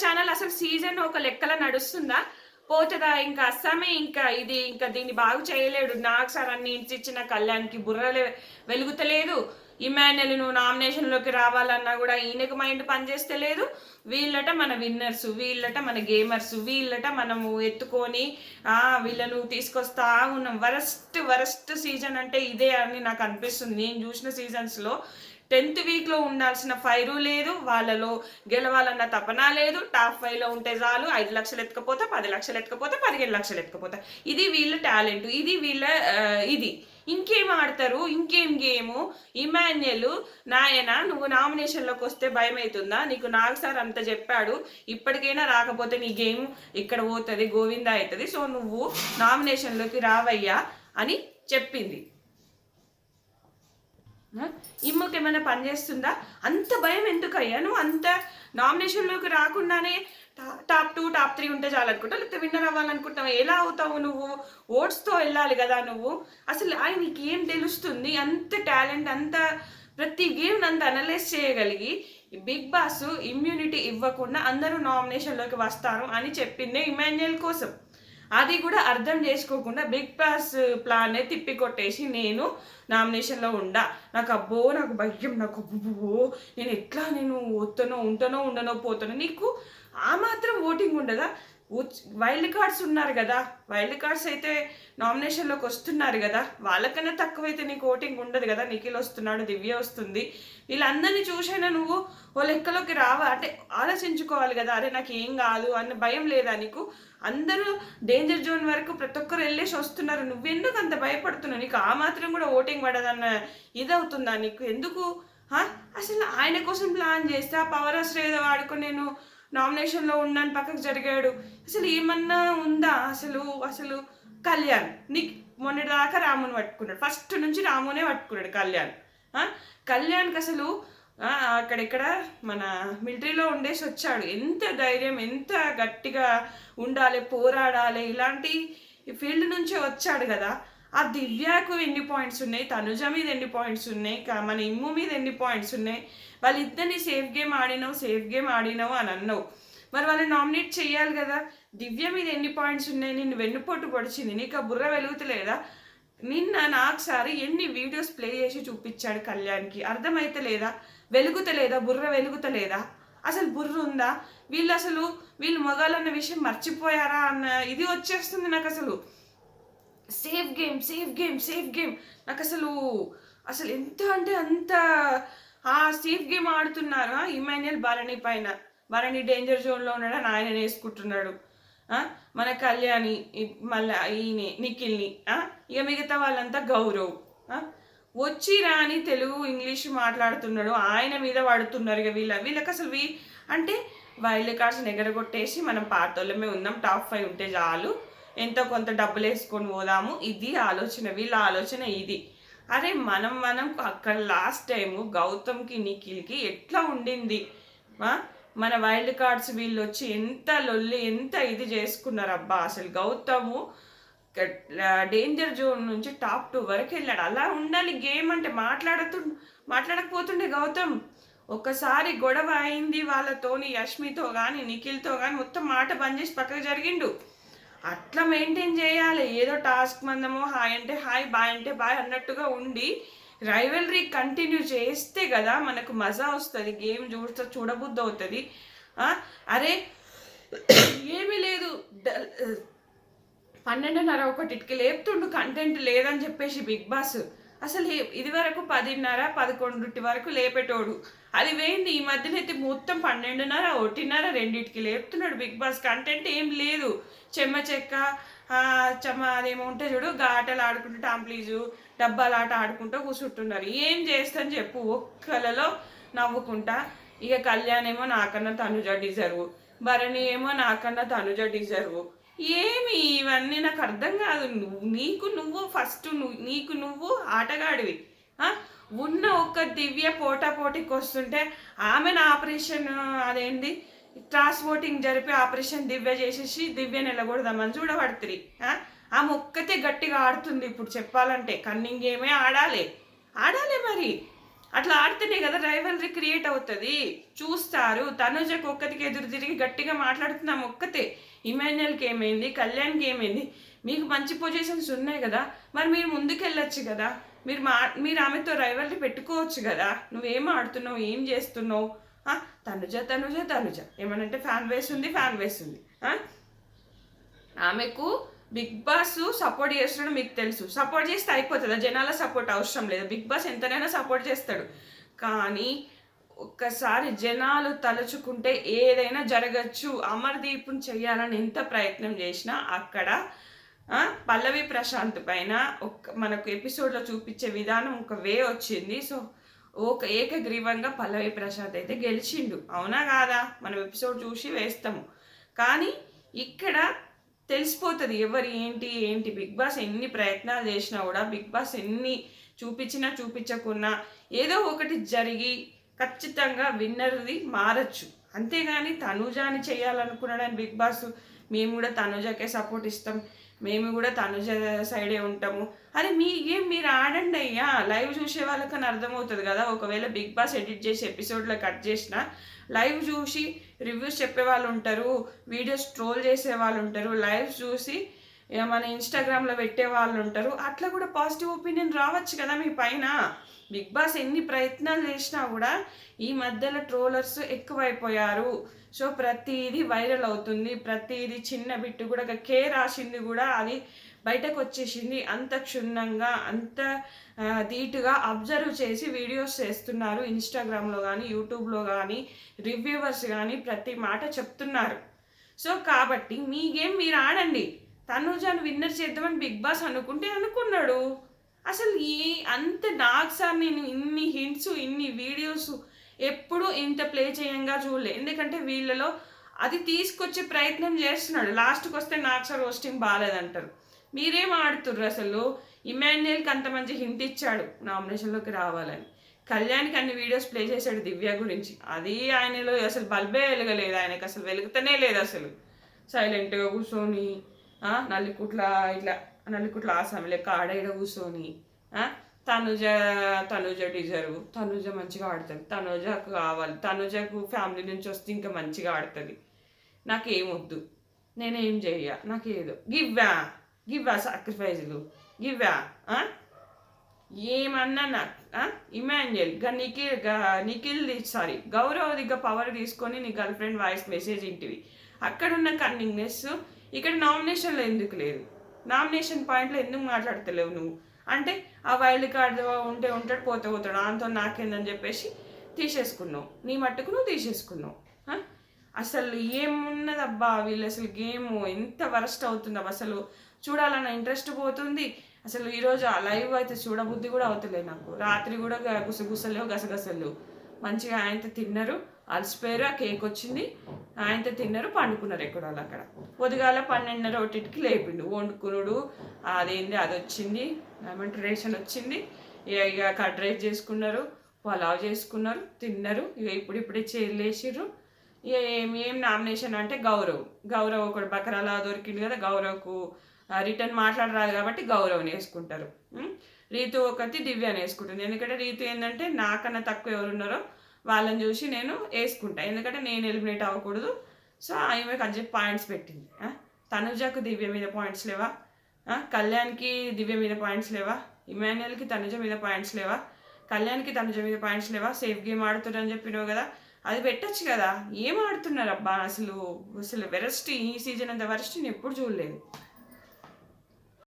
Channel అసలు season ఒక లెక్కల నడుస్తుందా? పోతదా? ఇంకా అస్సామే ఇంకా దీన్ని బాగు చేయలేడు. నాకు సార్ అన్ని ఇచ్చిన కళ్యాణ్‌కి బుర్రలే వెలుగుతలేదు. ఇమాన్యుల్ నువ్వు నామినేషన్‌లోకి రావాలన్నా కూడా ఈయనకు మైండ్ పనిచేస్తలేదు. వీళ్ళట మన విన్నర్స్, వీళ్ళట మన గేమర్స్, వీళ్ళట మనము ఎత్తుకొని వీళ్ళను తీసుకొస్తా ఉన్నాం. వరస్ట్ సీజన్ అంటే ఇదే అని నాకు అనిపిస్తుంది. నేను చూసిన సీజన్స్‌లో 10th వీక్లో ఉండాల్సిన ఫైరు లేదు, వాళ్ళలో గెలవాలన్న తపన లేదు. టాప్ 5లో ఉంటే చాలు, 5 లక్షలు ఎత్తుకపోతా, 10 లక్షలు ఎత్తుకపోతా, 15 లక్షలు ఎత్తుకపోతా. ఇది వీళ్ళ టాలెంట్, ఇది వీళ్ళ ఇది. ఇంకేం ఆడతారు? ఇంకేం గేము? ఇమాన్యుల్ నాయన నువ్వు నామినేషన్లోకి వస్తే భయం అవుతుందా నీకు? నాగ్ సార్ అంత చెప్పాడు, ఇప్పటికైనా రాకపోతే నీ గేమ్ ఇక్కడ పోతుంది, గోవిందా అవుతుంది. సో నువ్వు నామినేషన్లోకి రావయ్యా అని చెప్పింది. ఇమ్మకి ఏమైనా పనిచేస్తుందా? అంత భయం ఎందుకయ్యా? నువ్వు అంత నామినేషన్లోకి రాకుండానే టాప్ 2 టాప్ 3 ఉంటే చాలనుకుంటావు, లేకపోతే విన్నర్ అవ్వాలనుకుంటావు. ఎలా అవుతావు నువ్వు? ఓట్స్తో వెళ్ళాలి కదా నువ్వు. అసలు ఆయనకి ఏం తెలుస్తుంది? అంత టాలెంట్, అంత ప్రతి గేమ్ అంత అనలైజ్ చేయగలిగి బిగ్ బాస్ ఇమ్యూనిటీ ఇవ్వకుండా అందరూ నామినేషన్లోకి వస్తారు అని చెప్పిందే ఇమాన్యుల్ కోసం. అది కూడా అర్థం చేసుకోకుండా బిగ్ బాస్ ప్లానే తిప్పి కొట్టేసి నేను నామినేషన్లో ఉండా, నాకు భయం, నాకు నేను ఉంటానో ఉండనో పోతానో. నీకు ఆ మాత్రం ఓటింగ్ ఉండదా? వైల్డ్ కార్డ్స్ ఉన్నారు కదా, వైల్డ్ కార్డ్స్ అయితే నామినేషన్లోకి వస్తున్నారు కదా, వాళ్ళకన్నా తక్కువైతే నీకు ఓటింగ్ ఉండదు కదా. నిఖిల్ వస్తున్నాడు, దివ్య వస్తుంది, వీళ్ళందరినీ చూసైనా నువ్వు ఓ లెక్కలోకి రావా? అంటే ఆలోచించుకోవాలి కదా. అరే నాకు ఏం కాదు అన్న భయం లేదా నీకు? అందరూ డేంజర్ జోన్ వరకు ప్రతి ఒక్కరు వెళ్ళేసి వస్తున్నారు, నువ్వెందుకు అంత భయపడుతున్నావు? నీకు ఆ మాత్రం కూడా ఓటింగ్ పడదన్న ఇదవుతుందా నీకు? ఎందుకు అసలు ఆయన కోసం ప్లాన్ చేస్తే ఆ పవర్ ఆఫ్ ఏదో వాడుకొని నేను నామినేషన్లో ఉన్నాను పక్కకు జరిగాడు. అసలు ఏమన్నా ఉందా? అసలు కళ్యాణ్ నీకు మొన్నటిదాకా రాముని పట్టుకున్నాడు, ఫస్ట్ నుంచి రామునే పట్టుకున్నాడు కళ్యాణ్కి అసలు అక్కడెక్కడ మన మిలిటరీలో ఉండేసి వచ్చాడు. ఎంత ధైర్యం, ఎంత గట్టిగా ఉండాలి, పోరాడాలి, ఇలాంటి ఫీల్డ్ నుంచే వచ్చాడు కదా. ఆ దివ్యకు ఎన్ని పాయింట్స్ ఉన్నాయి, తనుజ మీద ఎన్ని పాయింట్స్ ఉన్నాయి, మన ఇమ్ము మీద ఎన్ని పాయింట్స్ ఉన్నాయి. వాళ్ళిద్దరిని సేఫ్ గేమ్ ఆడినావు అని అన్నావు. మరి వాళ్ళని నామినేట్ చేయాలి కదా. దివ్య మీద ఎన్ని పాయింట్స్ ఉన్నాయి, నిన్ను వెన్నుపోటు పొడిచింది, నీకు ఆ బుర్ర వెలుగుతలేదా? నిన్న నాకు సారి ఎన్ని వీడియోస్ ప్లే చేసి చూపించాడు కళ్యాణ్కి, అర్థమైతే లేదా? వెలుగుతలేదా? బుర్ర వెలుగుతలేదా? అసలు బుర్ర ఉందా? వీళ్ళు మగాళ్ళన్న విషయం మర్చిపోయారా అన్న ఇది వచ్చేస్తుంది నాకు. అసలు సేఫ్ గేమ్ నాకు అసలు ఎంత అంటే అంత సేఫ్ గేమ్ ఆడుతున్నారు. ఇమాన్యుల్ భరణి పైన, భరణి డేంజర్ జోన్లో ఉన్నాడని ఆయన వేసుకుంటున్నాడు. మన కళ్యాణి, మళ్ళీ ఈయన నిఖిల్ని, ఇక మిగతా వాళ్ళంతా గౌరవ్ వచ్చి రాని తెలుగు ఇంగ్లీష్ మాట్లాడుతున్నాడు, ఆయన మీద పడుతున్నారు. ఇక వీళ్ళకి అసలు అంటే వైల్డ్ కార్డ్స్ ఎగరగొట్టేసి మనం పాతోళ్ళమే ఉందాం, టాప్ 5 ఉంటే చాలు, ఎంతో కొంత డబ్బులు వేసుకొని పోదాము, ఇది ఆలోచన, వీళ్ళ ఆలోచన ఇది. అరే మనం అక్కడ లాస్ట్ టైము గౌతమ్కి నిఖిల్కి ఎట్లా ఉండింది? మన వైల్డ్ కార్డ్స్ వీళ్ళు వచ్చి ఎంత లొల్లి, ఎంత ఇది చేసుకున్నారు అబ్బా. అసలు గౌతము డేంజర్ జోన్ నుంచి టాప్ 2 వరకు వెళ్ళాడు. అలా ఉండాలి గేమ్ అంటే. మాట్లాడకపోతుండే గౌతమ్. ఒకసారి గొడవ అయింది వాళ్ళతోని, యష్మితో కానీ నిఖిల్తో కానీ, మొత్తం మాట బంద్ చేసి పక్కకు జరిగిండు. అట్లా మెయింటైన్ చేయాలి. ఏదో టాస్క్ మందమో హాయ్ అంటే హాయ్, బాయ్ అంటే బాయ్ అన్నట్టుగా ఉండి రైవల్రీ కంటిన్యూ చేస్తే కదా మనకు మజా వస్తుంది, గేమ్ చూడబుద్ధి అవుతుంది. అరే ఏమీ లేదు, 12:30 1కి లేపుతుండు కంటెంట్ లేదని చెప్పేసి బిగ్ బాస్. అసలు ఇది వరకు 10:30 11 వరకు లేపేటోడు, అది వేయింది. ఈ మధ్యనైతే మొత్తం 12:30 1:30 2కి లేపుతున్నాడు బిగ్ బాస్. కంటెంట్ ఏం లేదు, చెమ్మ చెక్క అదేమో ఉంటే చూడు, ఆటలు ఆడుకుంటూ టాంప్లీజు డబ్బాలు ఆట ఆడుకుంటూ కూర్చుంటున్నారు. ఏం చేస్తాను చెప్పు? ఒక్కలలో నవ్వుకుంటా. ఇక కళ్యాణ్ ఏమో నాకన్నా తనుజ డిజర్వ్, భరణి ఏమో నాకన్నా తనుజ డిజర్వ్. ఏమి ఇవన్నీ నాకు అర్థం కాదు. నీకు నువ్వు ఆటగాడివి. ఉన్న ఒక్క దివ్య పోటీకి వస్తుంటే ఆమెను ఆపరేషన్ అదేంటి క్రాస్ ఓటింగ్ జరిపి ఆపరేషన్ దివ్య చేసేసి దివ్య నిలబడదామని చూడబడుతుంది. ఆమె ఒక్కతే గట్టిగా ఆడుతుంది. ఇప్పుడు చెప్పాలంటే కన్నింగ్ గేమే ఆడాలి మరి. అట్లా ఆడితేనే కదా రైవల్రీ క్రియేట్ అవుతుంది. చూస్తారు. తనుజకు ఒక్కతికి ఎదురు తిరిగి గట్టిగా మాట్లాడుతున్నాం ఒక్కతే. ఇమాన్యుయల్కి ఏమైంది, కళ్యాణ్కి ఏమైంది? మీకు మంచి పొజిషన్స్ ఉన్నాయి కదా, మరి మీరు ముందుకెళ్ళొచ్చు కదా. మీరు ఆమెతో రైవల్రీ పెట్టుకోవచ్చు కదా. నువ్వేం ఆడుతున్నావు, ఏం చేస్తున్నావు? తనుజ తనుజ తనుజ ఏమనంటే ఫ్యాన్ బేస్ ఉంది. ఆమెకు బిగ్ బాస్ సపోర్ట్ చేస్తున్నాడు మీకు తెలుసు. సపోర్ట్ చేస్తే అయిపోతుందా? జనాల సపోర్ట్ అవసరం లేదు. బిగ్ బాస్ ఎంతనైనా సపోర్ట్ చేస్తాడు. కానీ ఒక్కసారి జనాలు తలుచుకుంటే ఏదైనా జరగచ్చు. అమర్దీప్ని చెయ్యాలని ఎంత ప్రయత్నం చేసినా అక్కడ పల్లవి ప్రశాంత్ పైన మనకు ఎపిసోడ్లో చూపించే విధానం ఒక వే వచ్చింది. సో ఏకగ్రీవంగా పల్లవి ప్రశాంత్ అయితే గెలిచిండు. అవునా కాదా? మనం ఎపిసోడ్ చూసి వేస్తాము. కానీ ఇక్కడ తెలిసిపోతుంది ఎవరు ఏంటి. బిగ్ బాస్ ఎన్ని ప్రయత్నాలు చేసినా కూడా, బిగ్ బాస్ ఎన్ని చూపించకున్నా ఏదో ఒకటి జరిగి ఖచ్చితంగా విన్నర్ది మారచ్చు. అంతేగాని తనుజాని చేయాలనుకున్నాడని బిగ్ బాస్ మేము కూడా తనుజాకే సపోర్ట్ ఇస్తాం, మేము కూడా తనుజ సైడే ఉంటాము అని మీరు ఆడండి అయ్యా. లైవ్ చూసే వాళ్ళకని అర్థమవుతుంది కదా. ఒకవేళ బిగ్ బాస్ ఎడిట్ చేసి ఎపిసోడ్లో కట్ చేసినా లైవ్ చూసి రివ్యూస్ చెప్పే వాళ్ళు ఉంటారు, వీడియోస్ ట్రోల్ చేసే వాళ్ళు ఉంటారు, లైవ్ చూసి మన ఇన్స్టాగ్రామ్లో పెట్టే వాళ్ళు ఉంటారు. అట్లా కూడా పాజిటివ్ ఒపీనియన్ రావచ్చు కదా మీ పైన. బిగ్ బాస్ ఎన్ని ప్రయత్నాలు చేసినా కూడా ఈ మధ్యలో ట్రోలర్స్ ఎక్కువైపోయారు. సో ప్రతిదీ వైరల్ అవుతుంది. ప్రతిదీ చిన్న బిట్టు కూడా కే రాసింది కూడా అది బయటకు వచ్చేసింది. అంత క్షుణ్ణంగా అంత ధీటుగా అబ్జర్వ్ చేసి వీడియోస్ చేస్తున్నారు. ఇన్స్టాగ్రామ్లో కానీ యూట్యూబ్లో కానీ రివ్యూవర్స్ కానీ ప్రతి మాట చెప్తున్నారు. సో కాబట్టి మీ గేమ్ మీరు ఆడండి. తనుజాను విన్నర్ చేద్దామని బిగ్ బాస్ అనుకున్నాడు. అసలు అంత నాకు సార్ నేను ఇన్ని హింట్స్ ఇన్ని వీడియోస్ ఎప్పుడు ఇంత ప్లే చేయంగా చూడలే. ఎందుకంటే వీళ్ళలో అది తీసుకొచ్చే ప్రయత్నం చేస్తున్నాడు. లాస్ట్కి వస్తే నాకు సార్ రోస్టింగ్ బాగాలేదంటారు. మీరేం ఆడుతుర్రు అసలు? ఇమాన్యుయల్కి అంత మంచి హింట్ ఇచ్చాడు నామినేషన్లోకి రావాలని. కళ్యాణ్కి అన్ని వీడియోస్ ప్లే చేశాడు దివ్య గురించి. అది ఆయనలో అసలు బల్బే వెలగలేదు. ఆయనకు అసలు వెలుగుతూనే లేదు. అసలు సైలెంట్గా కూర్చొని నల్లికుట్ల ఆసామి లెక్క ఆడేడ కూర్చొని తనుజ డిజర్వ్, తనుజ మంచిగా ఆడుతుంది, తనుజకు కావాలి, తనుజకు ఫ్యామిలీ నుంచి వస్తే ఇంకా మంచిగా ఆడుతుంది, నాకేమొద్దు, నేనేం చెయ్య, నాకేదో గివ్వా సాక్రిఫైజులు గివ్వా ఏమన్నా నాకు ఇమాన్యుయల్ గౌరవదిగా పవర్ తీసుకొని నీ గర్ల్ ఫ్రెండ్ వాయిస్ మెసేజ్ ఇంటివి. అక్కడున్న కన్నింగ్నెస్ ఇక్కడ నామినేషన్లో ఎందుకు లేదు? నామినేషన్ పాయింట్లో ఎందుకు మాట్లాడతలేవు నువ్వు? అంటే ఆ వైల్డ్ కార్డ్ ఉంటే ఉంటాడు, పోతాడు, అంతో నాకేందని చెప్పేసి తీసేసుకున్నావు. నీ మట్టుకు నువ్వు తీసేసుకున్నావు. అసలు ఏమున్నదబ్బా వీళ్ళు అసలు గేమ్ ఎంత వరస్ట్ అవుతుంది అసలు. చూడాలన్న ఇంట్రెస్ట్ పోతుంది. అసలు ఈరోజు ఆ లైవ్ అయితే చూడబుద్ధి కూడా అవుతలేదు నాకు. రాత్రి కూడా గుసగుసలేవు గసగసలేవు. మంచిగా ఆయనతో తిన్నారు, అలసిపోయారు, ఆ కేక్ వచ్చింది, ఆయనతో తిన్నారు, పండుకున్నారు ఎక్కడ వాళ్ళు అక్కడ. పొద్దుగాల 12:30 లేపిండు. వండుకున్నాడు, అదేంది అది వచ్చింది, ఏమంటే రేషన్ వచ్చింది, ఇక కట్ రైస్ చేసుకున్నారు, పలావ్ చేసుకున్నారు, తిన్నారు. ఇక ఇప్పుడిప్పుడే చేర్లేసిర్రు. ఇక ఏం నామినేషన్ అంటే గౌరవ్ ఒకడు బకరాలా దొరికింది కదా, గౌరవ్కు రిటర్న్ మాట్లాడరాదు కాబట్టి గౌరవ్ని వేసుకుంటారు. రీతు ఒకటి దివ్యాని వేసుకుంటుంది. ఎందుకంటే రీతు ఏంటంటే నాకన్నా తక్కువ ఎవరున్నారో వాళ్ళని చూసి నేను వేసుకుంటా, ఎందుకంటే నేను ఎలిమినేట్ అవ్వకూడదు. సో ఆమెకు అని చెప్పి పాయింట్స్ పెట్టింది. తనుజకు దివ్య మీద పాయింట్స్ లేవా? కళ్యాణ్కి దివ్య మీద పాయింట్స్ లేవా? ఇమాన్యుయల్కి తనుజ మీద పాయింట్స్ లేవా? కళ్యాణ్కి తనుజ మీద పాయింట్స్ లేవా? సేఫ్ గేమ్ ఆడుతున్నారని చెప్పినావు కదా, అది పెట్టచ్చు కదా. ఏం ఆడుతున్నారు అబ్బా అసలు. వెరస్ట్ ఈ సీజన్ అంత వరస్ట్ నేను ఎప్పుడు చూడలేదు.